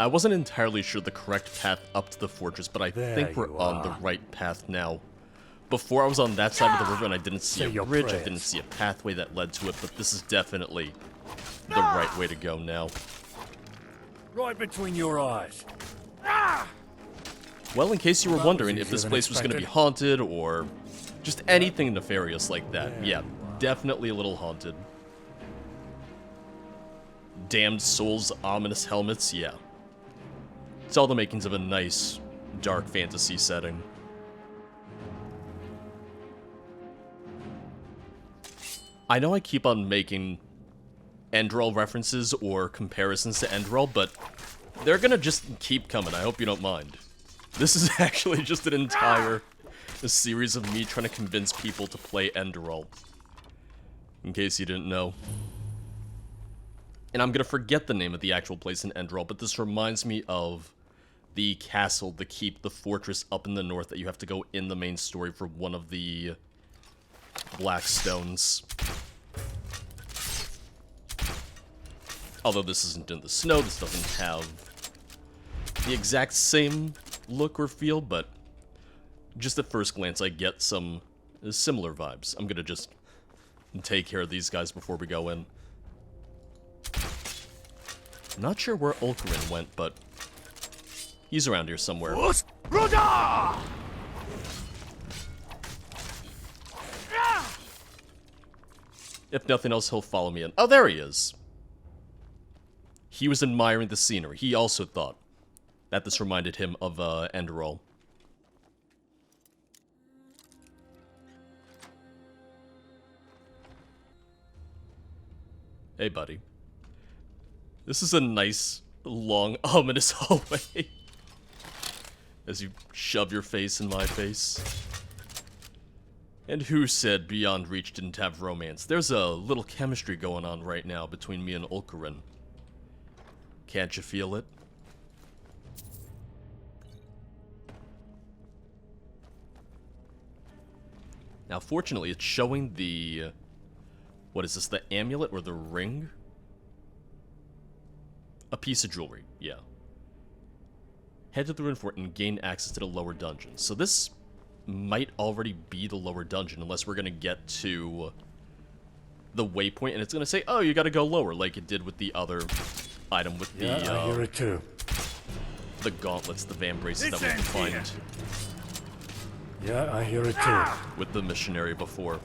I wasn't entirely sure the correct path up to the fortress, but I think we're on the right path now. Before I was on that side of the river and I didn't see a bridge, I didn't see a pathway that led to it, but this is definitely the right way to go now. Right between your eyes. Well, in case you were wondering if this place was going to be haunted or just anything nefarious like that, yeah, definitely a little haunted. Damned souls, ominous helmets, yeah. It's all the makings of a nice, dark fantasy setting. I know I keep on making Enderal references or comparisons to Enderal, but they're gonna just keep coming, I hope you don't mind. This is actually just an entire series of me trying to convince people to play Enderal. In case you didn't know. And I'm gonna forget the name of the actual place in Enderal, but this reminds me of the castle, the keep, the fortress up in the north that you have to go in the main story for one of the black stones. Although this isn't in the snow, this doesn't have the exact same look or feel, but just at first glance I get some similar vibes. I'm gonna just take care of these guys before we go in. I'm not sure where Ulcarin went, but he's around here somewhere. If nothing else, he'll follow me in. Oh, there he is. He was admiring the scenery. He also thought that this reminded him of Enderal. Hey, buddy. This is a nice, long, ominous hallway. As you shove your face in my face. And who said Beyond Reach didn't have romance? There's a little chemistry going on right now between me and Ulcarin. Can't you feel it? Now, fortunately, it's showing the... What is this, the amulet or the ring? A piece of jewelry, yeah. Head to the Ruin Fort and gain access to the lower dungeon. So this might already be the lower dungeon, unless we're gonna get to the waypoint and it's gonna say, oh, you gotta go lower, like it did with the other item with the, I hear it too. The gauntlets, the van braces that we can find. Yeah, I hear it too. With the missionary before.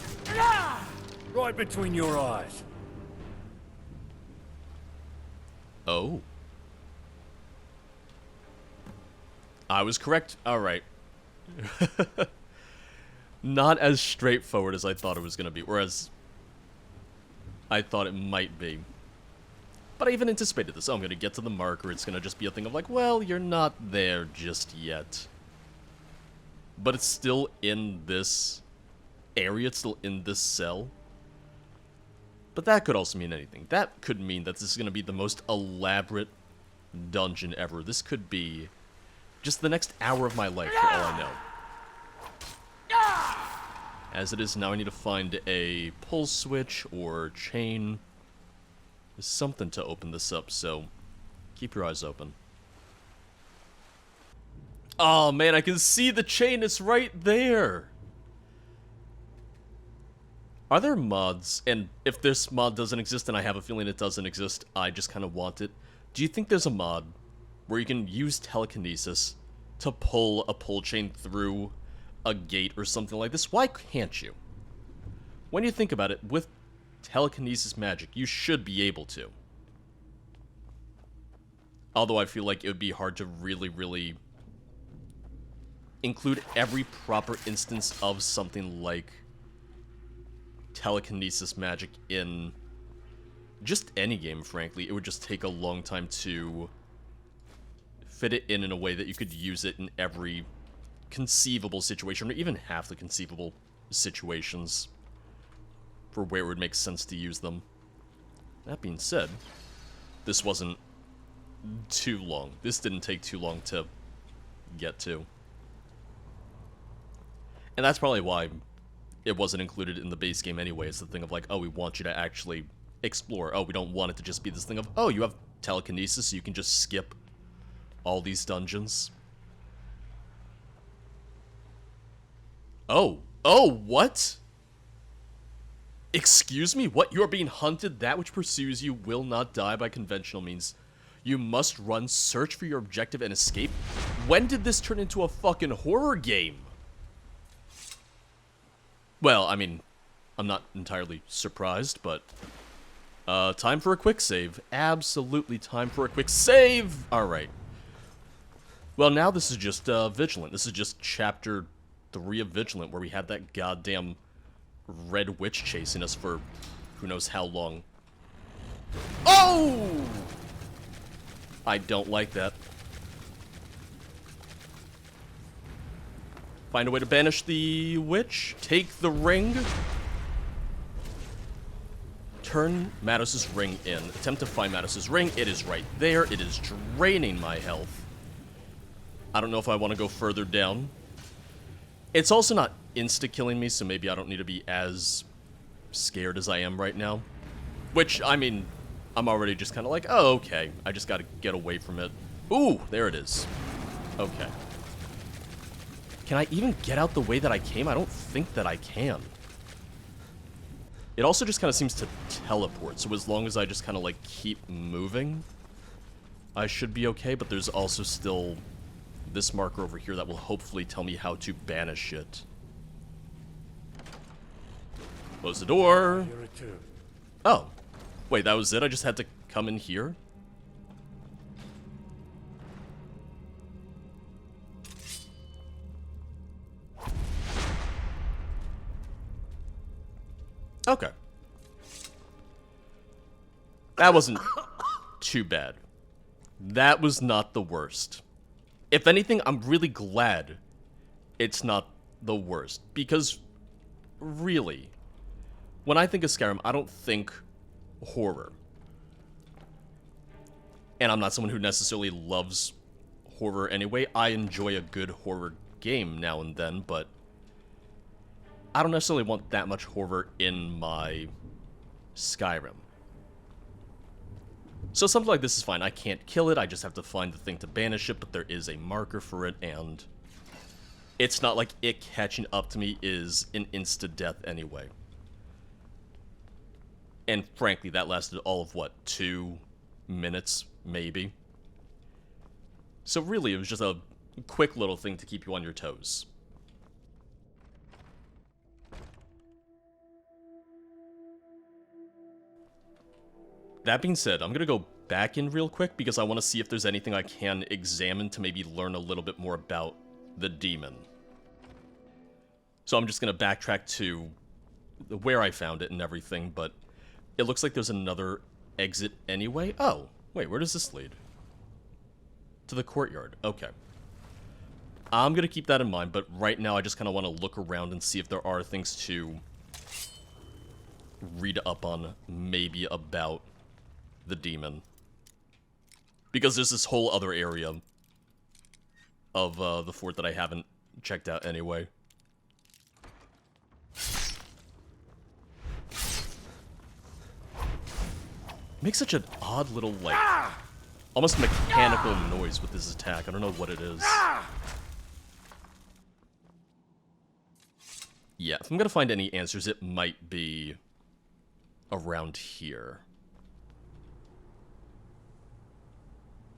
Right between your eyes. Oh. I was correct. Alright. Not as straightforward as I thought it was going to be, or as I thought it might be. But I even anticipated this. Oh, I'm going to get to the marker. It's going to just be a thing of like, well, you're not there just yet. But it's still in this area. It's still in this cell. But that could also mean anything. That could mean that this is going to be the most elaborate dungeon ever. This could be just the next hour of my life, for all I know. As it is now, I need to find a pull switch or chain. There's something to open this up, so keep your eyes open. Oh man, I can see the chain, it's right there! Are there mods, and if this mod doesn't exist, and I have a feeling it doesn't exist, I just kind of want it, do you think there's a mod where you can use telekinesis to pull a pull chain through a gate or something like this? Why can't you? When you think about it, with telekinesis magic, you should be able to. Although I feel like it would be hard to really include every proper instance of something like telekinesis magic in just any game, frankly. It would just take a long time to fit it in a way that you could use it in every conceivable situation, or even half the conceivable situations for where it would make sense to use them. That being said, this wasn't too long. This didn't take too long to get to. And that's probably why it wasn't included in the base game anyway. It's the thing of like, oh, we want you to actually explore. Oh, we don't want it to just be this thing of, oh, you have telekinesis, so you can just skip all these dungeons. Oh. Oh, what? Excuse me? What? You are being hunted? That which pursues you will not die by conventional means. You must run, search for your objective, and escape. When did this turn into a fucking horror game? Well, I mean, I'm not entirely surprised, but... time for a quick save. Absolutely time for a quick save! Alright. Well, now this is just, Vigilant. This is just Chapter 3 of Vigilant, where we had that goddamn red witch chasing us for who knows how long. Oh! I don't like that. Find a way to banish the witch. Take the ring. Turn Matos' ring in. Attempt to find Matos' ring. It is right there. It is draining my health. I don't know if I want to go further down. It's also not insta-killing me, so maybe I don't need to be as scared as I am right now. Which, I mean, I'm already just kind of like, oh, okay. I just gotta get away from it. Ooh, there it is. Okay. Can I even get out the way that I came? I don't think that I can. It also just kind of seems to teleport, so as long as I just kind of, like, keep moving, I should be okay, but there's also still this marker over here that will hopefully tell me how to banish it. Close the door. Oh. Wait, that was it? I just had to come in here? Okay. That wasn't too bad. That was not the worst. If anything, I'm really glad it's not the worst. Because, really, when I think of Skyrim, I don't think horror. And I'm not someone who necessarily loves horror anyway. I enjoy a good horror game now and then, but I don't necessarily want that much horror in my Skyrim. So something like this is fine. I can't kill it, I just have to find the thing to banish it, but there is a marker for it, and it's not like it catching up to me is an insta-death anyway. And frankly, that lasted all of, what, 2 minutes, maybe? So really, it was just a quick little thing to keep you on your toes. That being said, I'm gonna go back in real quick because I want to see if there's anything I can examine to maybe learn a little bit more about the demon. So I'm just gonna backtrack to where I found it and everything, but it looks like there's another exit anyway. Oh, wait, where does this lead? To the courtyard. Okay. I'm gonna keep that in mind, but right now I just kind of want to look around and see if there are things to read up on, maybe about the demon. Because there's this whole other area of the fort that I haven't checked out anyway. Makes such an odd little, like, almost mechanical noise with this attack. I don't know what it is. Yeah, if I'm gonna find any answers, it might be around here.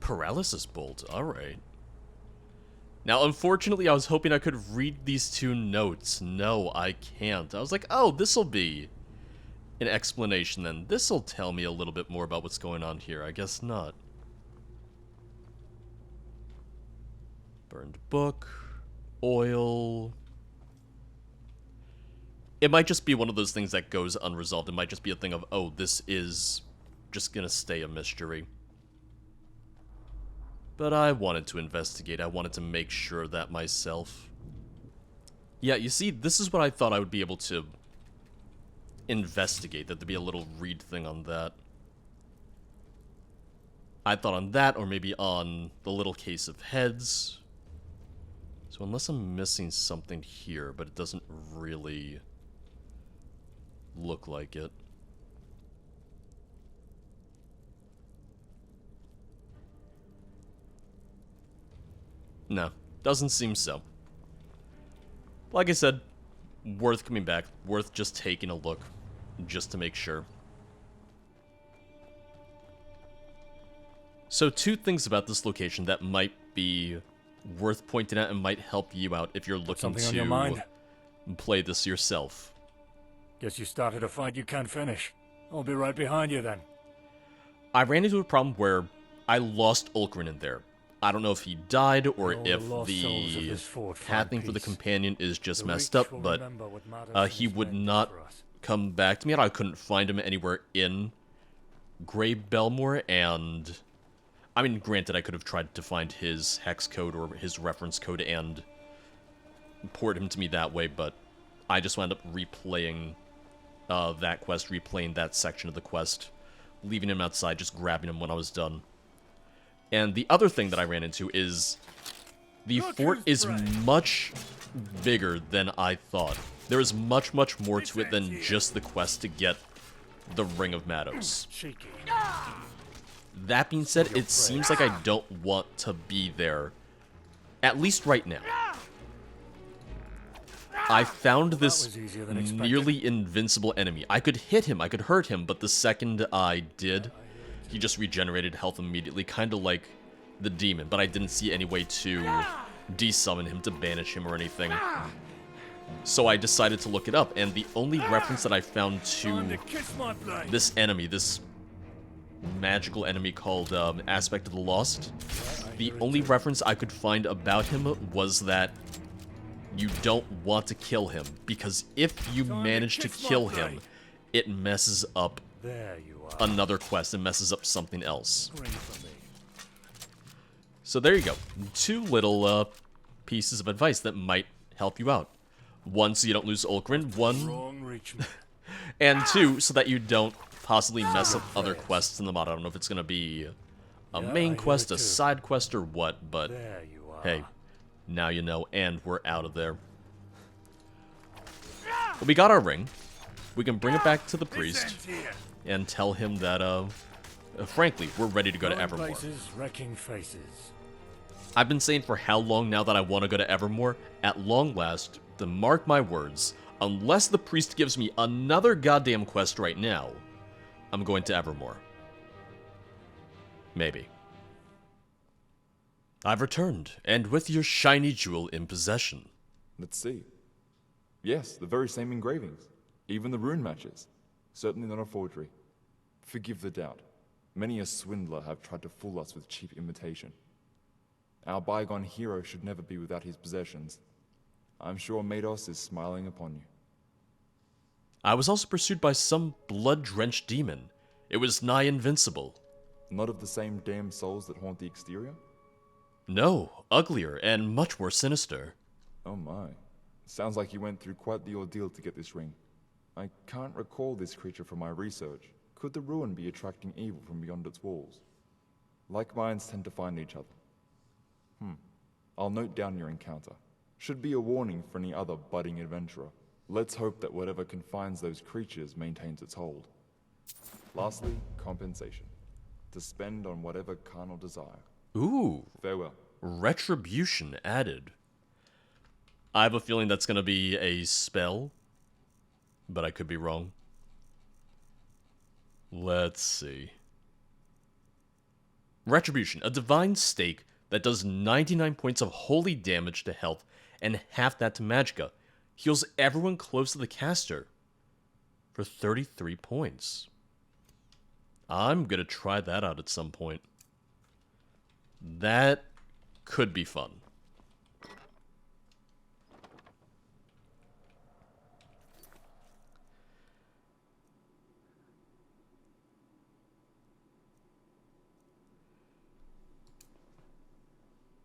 Paralysis bolt, alright. Now, unfortunately, I was hoping I could read these 2 notes. No, I can't. I was like, oh, this'll be an explanation then. This'll tell me a little bit more about what's going on here. I guess not. Burned book. Oil. It might just be one of those things that goes unresolved. It might just be a thing of, oh, this is just gonna stay a mystery. But I wanted to investigate. I wanted to make sure of that myself. Yeah, you see, this is what I thought I would be able to investigate. That there'd be a little read thing on that. I thought on that, or maybe on the little case of heads. So unless I'm missing something here, but it doesn't really look like it. No, doesn't seem so. Like I said, worth coming back, worth just taking a look, just to make sure. So 2 things about this location that might be worth pointing out and might help you out if you're looking Something on to your mind? play this yourself. Guess you started a fight you can't finish. I'll be right behind you then. I ran into a problem where I lost Ulkrin in there. I don't know if he died or All if lost souls of the this fort find pathing for the peace. companion is just The messed rich up, will but remember what matters he is would meant not for us. come back to me, and I couldn't find him anywhere in Grey Belmor, and... I mean, granted, I could have tried to find his hex code or his reference code and port him to me that way, but I just wound up replaying that quest, replaying that section of the quest, leaving him outside, just grabbing him when I was done. And the other thing that I ran into is the fort is much bigger than I thought. There is much, much more to it than just the quest to get the Ring of Mados. Cheeky. That being said, it seems like I don't want to be there, at least right now. I found this was easier than expected. nearly invincible enemy. I could hit him, I could hurt him, but the second I did, he just regenerated health immediately, kind of like the demon, but I didn't see any way to desummon him, to banish him or anything. So I decided to look it up, and the only reference that I found Time to to kiss my blade. this enemy, this magical enemy called Aspect of the Lost, the only reference I could find about him was that you don't want to kill him, because if you manage to kill him, it messes up There you are. another quest and messes up something else. Scream for me. So there you go. 2 little pieces of advice that might help you out. 1, so you don't lose Ulkrin. 1, Wrong reach me. and 2, so that you don't possibly mess up other quests in the mod. I don't know if it's going to be a Yeah, I main hear quest, it a too. side quest, or what, but There you are. hey, now you know, and we're out of there. Well, we got our ring. We can bring it back to the priest and tell him that, frankly, we're ready to go to Going Evermore. places, wrecking faces. I've been saying for how long now that I want to go to Evermore. At long last, to mark my words, unless the priest gives me another goddamn quest right now, I'm going to Evermore. Maybe. I've returned, and with your shiny jewel in possession. Let's see. Yes, the very same engravings. Even the rune matches. Certainly not a forgery. Forgive the doubt. Many a swindler have tried to fool us with cheap imitation. Our bygone hero should never be without his possessions. I'm sure Mados is smiling upon you. I was also pursued by some blood-drenched demon. It was nigh invincible. Not of the same damned souls that haunt the exterior? No, uglier and much more sinister. Oh my. Sounds like you went through quite the ordeal to get this ring. I can't recall this creature from my research. Could the ruin be attracting evil from beyond its walls? Like minds tend to find each other. I'll note down your encounter. Should be a warning for any other budding adventurer. Let's hope that whatever confines those creatures maintains its hold. Lastly, compensation. To spend on whatever carnal desire. Ooh, Farewell. retribution added. I have a feeling that's going to be a spell, but I could be wrong. Let's see. Retribution, a divine stake that does 99 points of holy damage to health and half that to magicka. Heals everyone close to the caster for 33 points. I'm going to try that out at some point. That could be fun.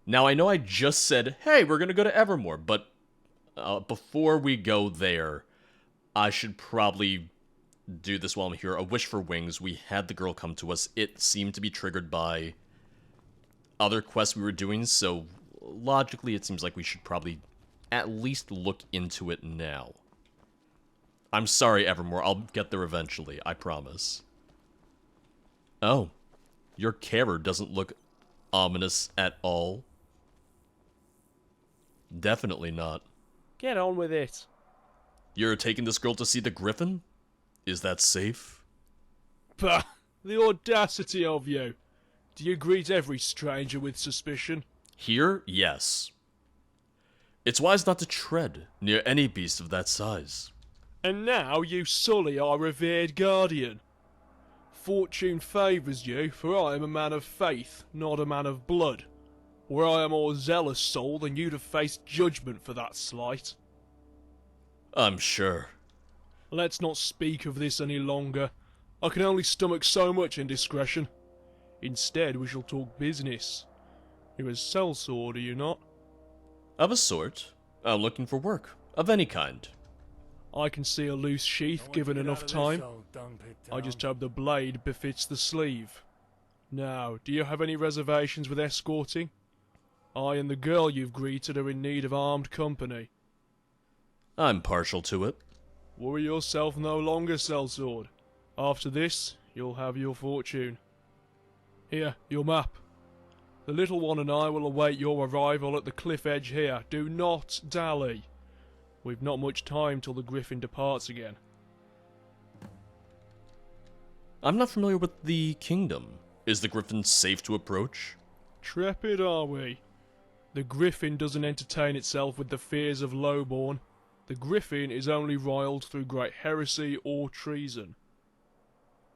Now, I know I just said, hey, we're going to go to Evermore, but before we go there, I should probably do this while I'm here. A Wish for Wings. We had the girl come to us. It seemed to be triggered by other quests we were doing, so logically it seems like we should probably at least look into it now. I'm sorry, Evermore. I'll get there eventually. I promise. Oh. Your carer doesn't look ominous at all. Definitely not. Get on with it. You're taking this girl to see the Griffin? Is that safe? Bah! The audacity of you! Do you greet every stranger with suspicion? Here, yes. It's wise not to tread near any beast of that size. And now you sully our revered guardian. Fortune favours you, for I am a man of faith, not a man of blood. Were I a more zealous soul, then you'd have faced judgment for that slight. I'm sure. Let's not speak of this any longer. I can only stomach so much indiscretion. Instead, we shall talk business. You're a sellsword, are you not? Of a sort. I'm looking for work. Of any kind. I can see a loose sheath given enough time. I just hope the blade befits the sleeve. Now, do you have any reservations with escorting? I and the girl you've greeted are in need of armed company. I'm partial to it. Worry yourself no longer, sellsword. After this, you'll have your fortune. Here, your map. The little one and I will await your arrival at the cliff edge here. Do not dally. We've not much time till the Griffin departs again. I'm not familiar with the kingdom. Is the Griffin safe to approach? Trepid are we? The Griffin doesn't entertain itself with the fears of lowborn. The Griffin is only riled through great heresy or treason.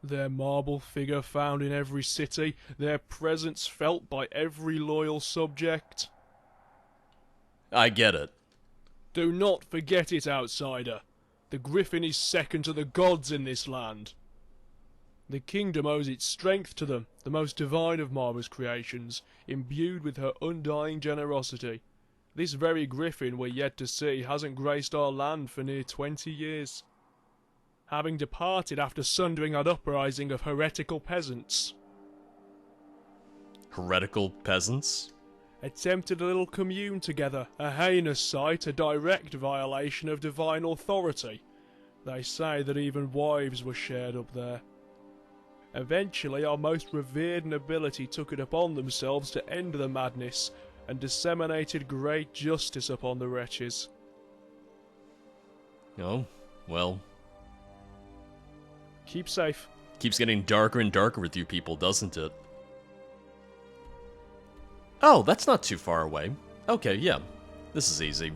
Their marble figure found in every city, their presence felt by every loyal subject. I get it. Do not forget it, outsider. The Griffin is second to the gods in this land. The kingdom owes its strength to them, the most divine of Mara's creations, imbued with her undying generosity. This very Griffin we're yet to see hasn't graced our land for near 20 years. Having departed after sundering an uprising of heretical peasants. Heretical peasants? Attempted a little commune together, a heinous sight, a direct violation of divine authority. They say that even wives were shared up there. Eventually, our most revered nobility took it upon themselves to end the madness, and disseminated great justice upon the wretches. Oh, well. Keep safe. Keeps getting darker and darker with you people, doesn't it? Oh, that's not too far away. Okay, yeah. This is easy.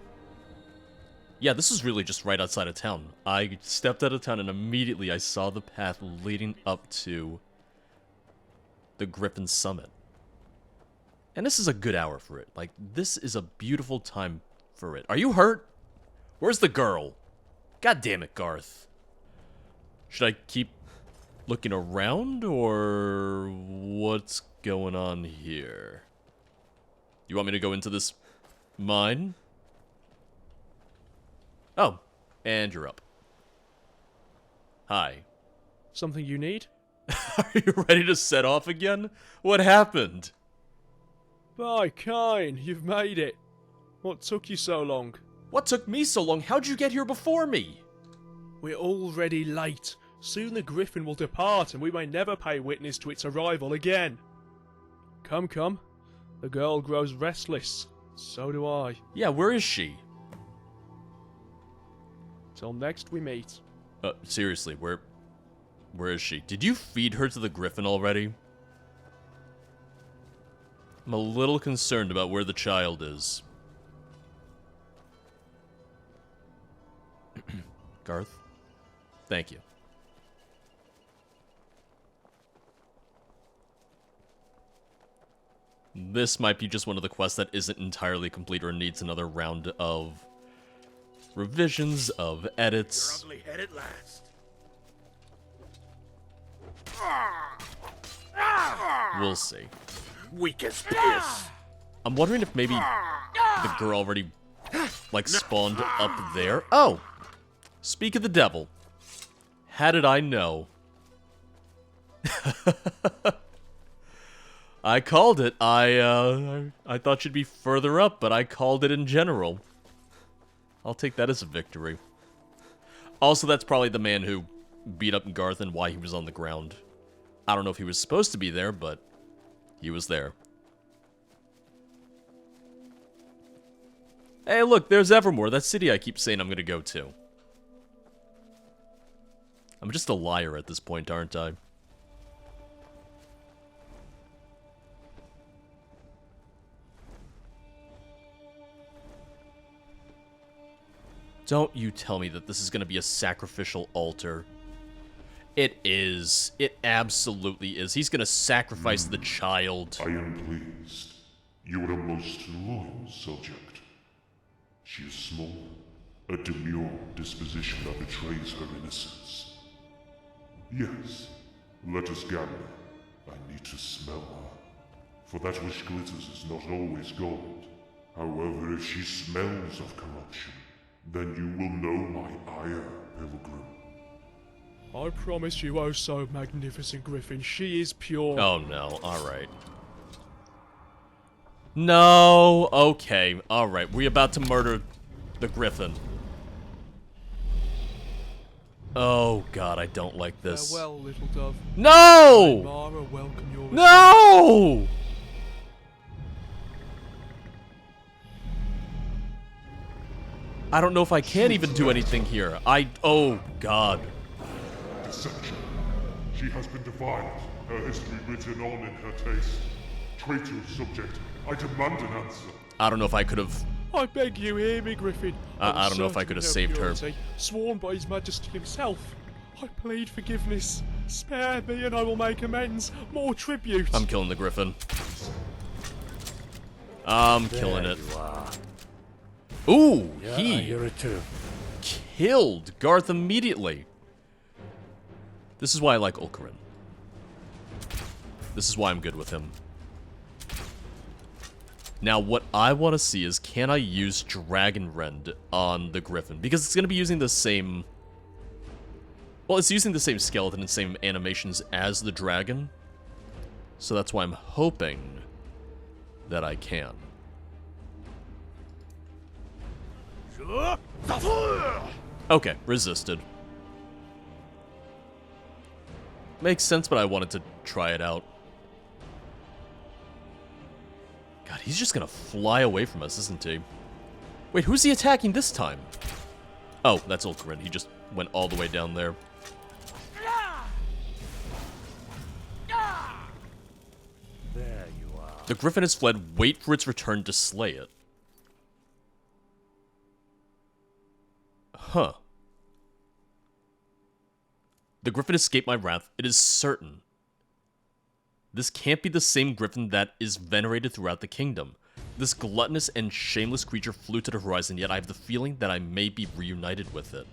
Yeah, this is really just right outside of town. I stepped out of town and immediately I saw the path leading up to the Griffin Summit. And this is a good hour for it. Like, this is a beautiful time for it. Are you hurt? Where's the girl? God damn it, Garth. Should I keep looking around, or what's going on here? You want me to go into this mine? Oh, and you're up. Hi. Something you need? Are you ready to set off again? What happened? By Kine, you've made it. What took you so long? What took me so long? How'd you get here before me? We're already late. Soon the Griffin will depart, and we may never pay witness to its arrival again. Come, come. The girl grows restless. So do I. Yeah, where is she? Till next we meet. Seriously, where is she? Did you feed her to the Griffin already? I'm a little concerned about where the child is. Garth? Thank you. This might be just one of the quests that isn't entirely complete or needs another round of revisions, of edits. You're ugly head at last. We'll see. Weak as piss. I'm wondering if maybe the girl already, like, spawned up there. Oh! Speak of the devil. How did I know? I called it. I thought she'd be further up, but I called it in general. I'll take that as a victory. Also, that's probably the man who beat up Garth and why he was on the ground. I don't know if he was supposed to be there, but he was there. Hey, look, there's Evermore, that city I keep saying I'm gonna go to. I'm just a liar at this point, aren't I? Don't you tell me that this is gonna be a sacrificial altar. It is. It absolutely is. He's gonna sacrifice the child. I am pleased. You are a most loyal subject. She is small, a demure disposition that betrays her innocence. Yes, let us gather. I need to smell her. For that which glitters is not always gold. However, if she smells of corruption, then you will know my ire, pilgrim. I promise you, oh so magnificent Griffin, she is pure. Oh no, alright. No, okay, alright. We're about to murder the Griffin. Oh god, I don't like this. Farewell, little dove. No! Mara, welcome your return. No! I don't know if I can even do anything here. Oh god. Deception. She has been defiled, her history written on in her taste. Traitor subject, I demand an answer. I don't know if I could have... I beg you, hear me, Griffin. I don't know if I could have saved her. Sworn by His Majesty himself. I plead forgiveness. Spare me and I will make amends. More tribute. I'm killing the Griffin. I'm killing it. You are. Ooh, Yeah, I he hear it too. killed Garth immediately. This is why I like Ulcarin. This is why I'm good with him. Now, what I want to see is, can I use Dragon Rend on the Griffin? Because it's going to be using the same... Well, it's using the same skeleton and same animations as the dragon. So that's why I'm hoping that I can. Okay, resisted. Makes sense, but I wanted to try it out. God, he's just gonna fly away from us, isn't he? Wait, who's he attacking this time? Oh, that's Ulcarin. He just went all the way down there. There you are. The Griffin has fled. Wait for its return to slay it. Huh. The Griffin escaped my wrath. It is certain. This can't be the same Griffin that is venerated throughout the kingdom. This gluttonous and shameless creature flew to the horizon, yet I have the feeling that I may be reunited with it.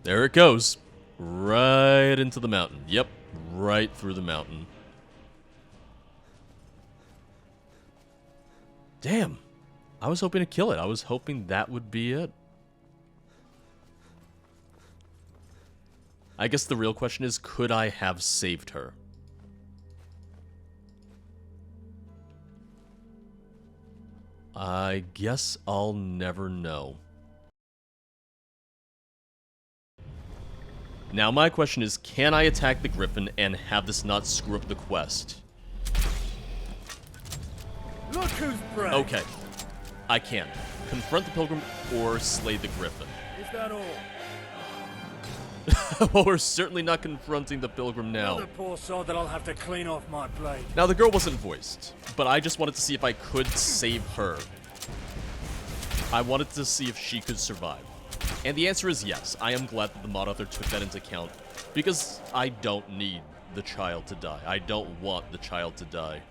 There it goes. Right into the mountain. Yep, right through the mountain. Damn. I was hoping to kill it. I was hoping that would be it. I guess the real question is, could I have saved her? I guess I'll never know. Now my question is, can I attack the Griffin and have this not screw up the quest? Look who's brave. Okay. I can. Confront the Pilgrim or slay the Griffin. Is that all? Well, we're certainly not confronting the Pilgrim now. Another poor soul that I'll have to clean off my plate. Now, the girl wasn't voiced, but I just wanted to see if I could save her. I wanted to see if she could survive. And the answer is yes. I am glad that the mod author took that into account, because I don't need the child to die. I don't want the child to die.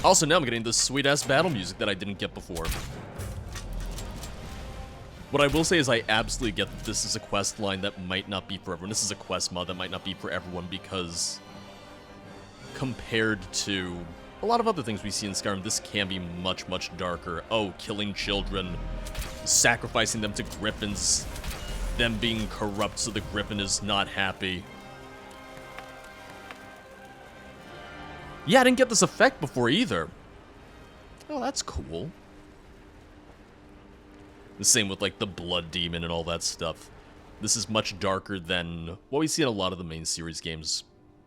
Also, now I'm getting this sweet-ass battle music that I didn't get before. What I will say is I absolutely get that this is a quest line that might not be for everyone. This is a quest mod that might not be for everyone because compared to a lot of other things we see in Skyrim, this can be much, much darker. Oh, killing children, sacrificing them to griffins, them being corrupt so the griffin is not happy. Yeah, I didn't get this effect before either. Oh, that's cool. The same with, like, the blood demon and all that stuff. This is much darker than what we see in a lot of the main series games,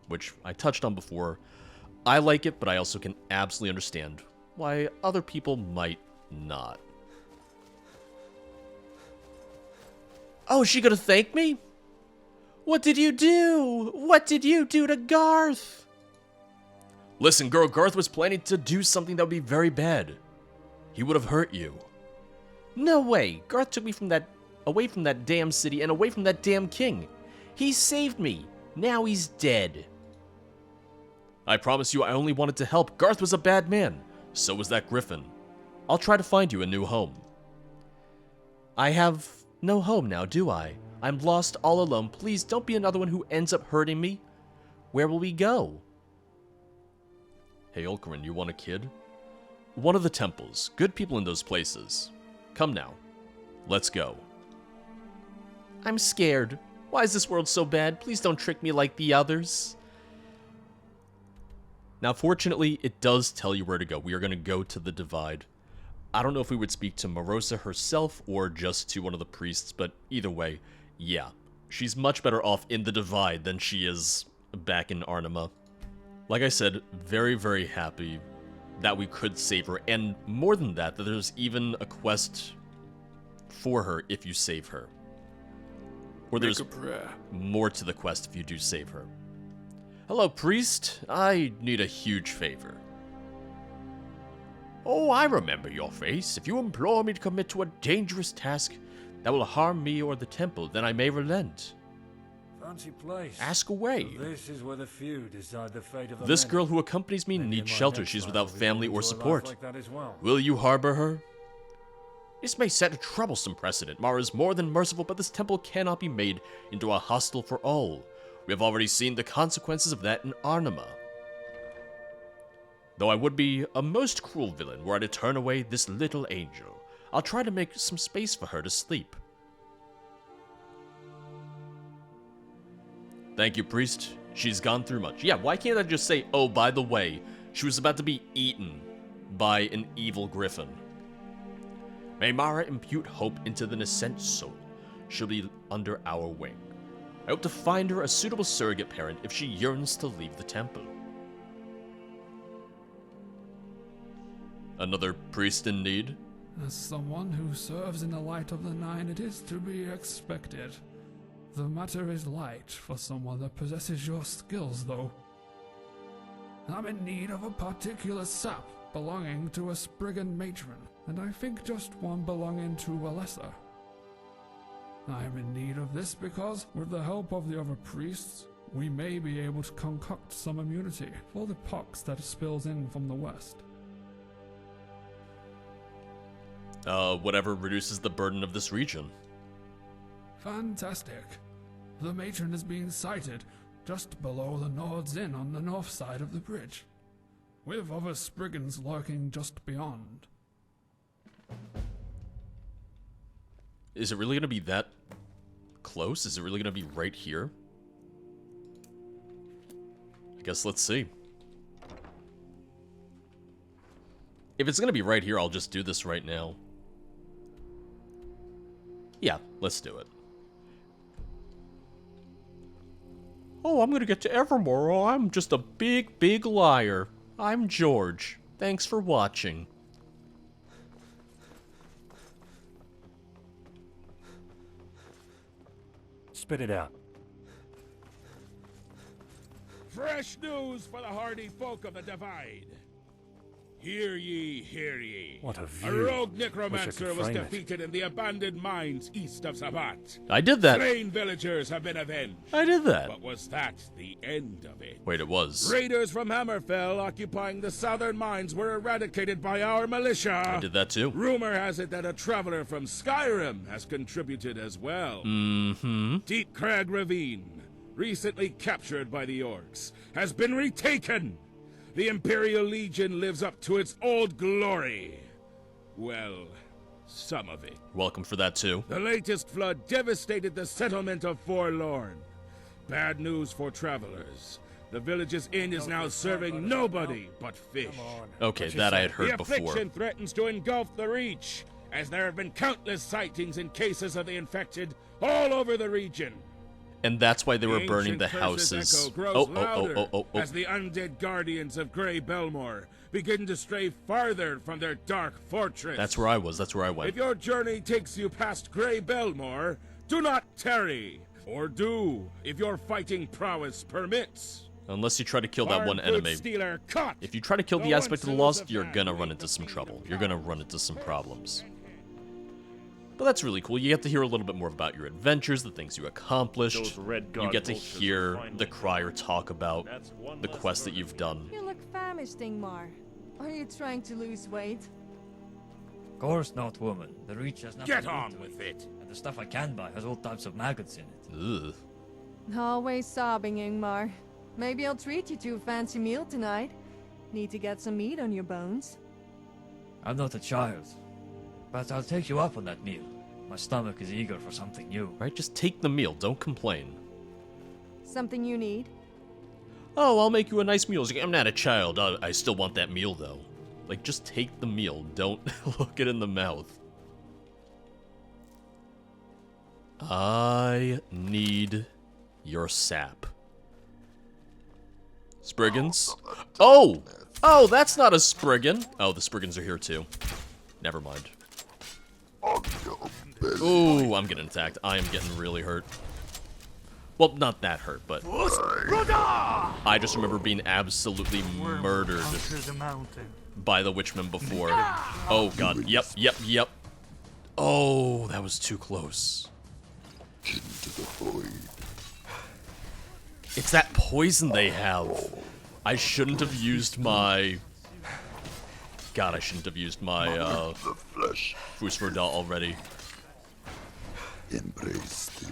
which I touched on before. I like it, but I also can absolutely understand why other people might not. Oh, is she gonna thank me? What did you do? What did you do to Garth? Listen, girl, Garth was planning to do something that would be very bad. He would have hurt you. No way. Garth took me away from that damn city and away from that damn king. He saved me. Now he's dead. I promise you I only wanted to help. Garth was a bad man. So was that Griffin. I'll try to find you a new home. I have no home now, do I? I'm lost all alone. Please don't be another one who ends up hurting me. Where will we go? Hey, Ulcarin, you want a kid? One of the temples. Good people in those places. Come now. Let's go. I'm scared. Why is this world so bad? Please don't trick me like the others. Now, fortunately, it does tell you where to go. We are going to go to the Divide. I don't know if we would speak to Marosa herself or just to one of the priests, but either way, yeah. She's much better off in the Divide than she is back in Arnima. Like I said, very, very happy that we could save her, and more than that, that there's even a quest for her if you save her. Or there's more to the quest if you do save her. Hello, priest. I need a huge favor. Oh, I remember your face. If you implore me to commit to a dangerous task that will harm me or the temple, then I may relent. Fancy place. Ask away. So this is where the few decide the fate of the This many. girl who accompanies me Maybe needs my shelter. next She's life without will be family going or to a life support. like that as well. Will you harbor her? This may set a troublesome precedent. Mara is more than merciful, but this temple cannot be made into a hostel for all. We have already seen the consequences of that in Arnima. Though I would be a most cruel villain were I to turn away this little angel, I'll try to make some space for her to sleep. Thank you, priest. She's gone through much. Yeah, why can't I just say, oh, by the way, she was about to be eaten by an evil griffin. May Mara impute hope into the nascent soul. She'll be under our wing. I hope to find her a suitable surrogate parent if she yearns to leave the temple. Another priest in need? As someone who serves in the light of the Nine, it is to be expected. The matter is light for someone that possesses your skills, though. I'm in need of a particular sap belonging to a Spriggan matron, and I think just one belonging to a lesser. I am in need of this because, with the help of the other priests, we may be able to concoct some immunity for the pox that spills in from the west. Whatever reduces the burden of this region. Fantastic. The matron is being sighted just below the Nord's Inn on the north side of the bridge, with other Spriggans lurking just beyond. Is it really going to be that close? Is it really going to be right here? I guess let's see. If it's going to be right here, I'll just do this right now. Yeah, let's do it. Oh, I'm going to get to Evermore. Oh, I'm just a big, big liar. I'm George. Thanks for watching. Spit it out. Fresh news for the hardy folk of the Divide. Hear ye, hear ye. What a A view. rogue Wish I necromancer could was frame it. defeated in the abandoned mines east of Sabat. I did that. Slain villagers have been avenged. I did that. But was that the end of it? Wait, it was. Raiders from Hammerfell occupying the southern mines were eradicated by our militia. I did that too. Rumor has it that a traveler from Skyrim has contributed as well. Mm-hmm. Deep Crag Ravine, recently captured by the orcs, has been retaken. The Imperial Legion lives up to its old glory. Well, some of it. Welcome for that too. The latest flood devastated the settlement of Forlorn. Bad news for travelers. The village's inn is now serving nobody but fish. Okay, that I had heard The before. affliction threatens to engulf the Reach, as there have been countless sightings and cases of the infected all over the region. And that's why they were burning ancient the curse's houses. echo grows louder as the undead guardians of Grey Belmor begin to stray farther from their dark fortress. That's where I was. That's where I went. If your journey takes you past Grey Belmor, do not tarry. Or do, if your fighting prowess permits. Unless you try to kill that one enemy. Stealer caught. If you try to kill No the aspect of the one lost, sells you're a gonna bad run way into to some feed trouble. the You're gonna run into some problems. But that's really cool. You get to hear a little bit more about your adventures, the things you accomplished. Those red You guard get to vultures hear are finally the crier talk about That's one the less quests that murder. you've done. You look famished, Ingmar. Are you trying to lose weight? Of course not, woman. The Reach has nothing Get to on do with it. And the stuff I can buy has all types of maggots in it. Ugh. Always sobbing, Ingmar. Maybe I'll treat you to a fancy meal tonight. Need to get some meat on your bones. I'm not a child. But I'll take you up on that meal. My stomach is eager for something new. Right? Just take the meal. Don't complain. Something you need? Oh, I'll make you a nice meal. It's like, I'm not a child. I still want that meal, though. Like, just take the meal. Don't look it in the mouth. I need your sap. Spriggans? Oh! Oh, that's not a Spriggan. Oh, the Spriggans are here, too. Never mind. Ooh, I'm getting attacked. I am getting really hurt. Well, not that hurt, but I just remember being absolutely murdered by the Witchmen before. Oh god, yep. Oh, that was too close. It's that poison they have. I shouldn't have used my... God, I shouldn't have used my, Fusfordal already.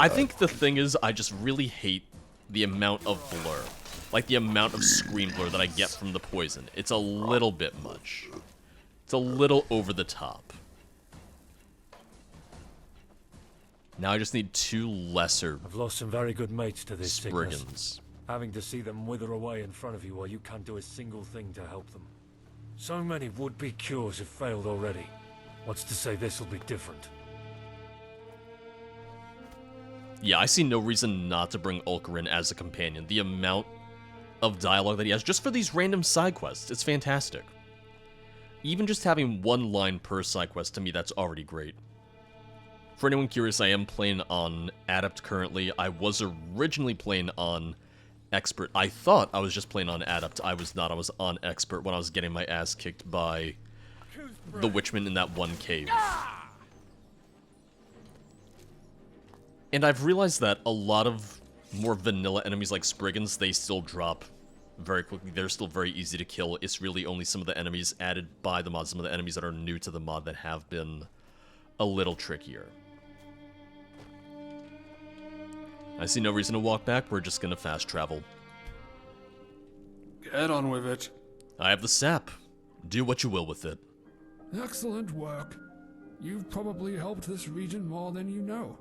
I think the thing is, I just really hate the amount of blur. Like, the amount of screen blur that I get from the poison. It's a little bit much. It's a little over the top. Now I just need 2 lesser I've lost some very good mates to this sickness. Spriggans. Having to see them wither away in front of you while you can't do a single thing to help them. So many would-be cures have failed already. What's to say this will be different? Yeah, I see no reason not to bring Ulker in as a companion. The amount of dialogue that he has just for these random side quests, it's fantastic. Even just having 1 line per side quest, to me, that's already great. For anyone curious, I am playing on Adept currently. I was originally playing on Expert. I thought I was just playing on Adept. I was not. I was on Expert when I was getting my ass kicked by the Witchmen in that one cave. And I've realized that a lot of more vanilla enemies like Spriggans, they still drop very quickly. They're still very easy to kill. It's really only some of the enemies added by the mod, some of the enemies that are new to the mod that have been a little trickier. I see no reason to walk back. We're just gonna fast travel. Get on with it. I have the sap. Do what you will with it. Excellent work. You've probably helped this region more than you know.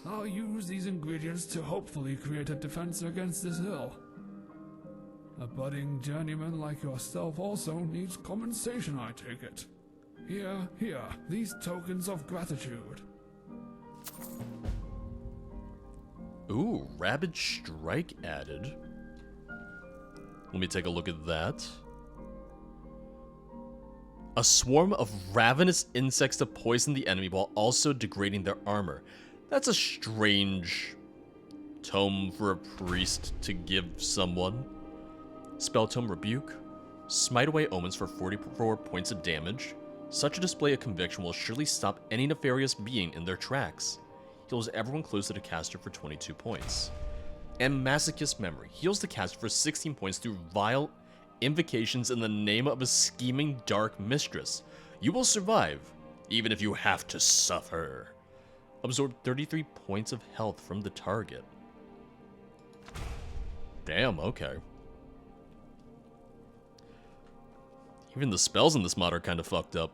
I'll use these ingredients to hopefully create a defense against this hill. A budding journeyman like yourself also needs compensation, I take it. Here, these tokens of gratitude. Ooh, Rabid Strike added. Let me take a look at that. A swarm of ravenous insects to poison the enemy while also degrading their armor. That's a strange tome for a priest to give someone. Spell Tome Rebuke. Smite away omens for 44 points of damage. Such a display of conviction will surely stop any nefarious being in their tracks. Heals everyone close to the caster for 22 points. And Masochist Memory. Heals the caster for 16 points through vile invocations in the name of a scheming dark mistress. You will survive, even if you have to suffer. Absorb 33 points of health from the target. Damn, okay. Even the spells in this mod are kind of fucked up.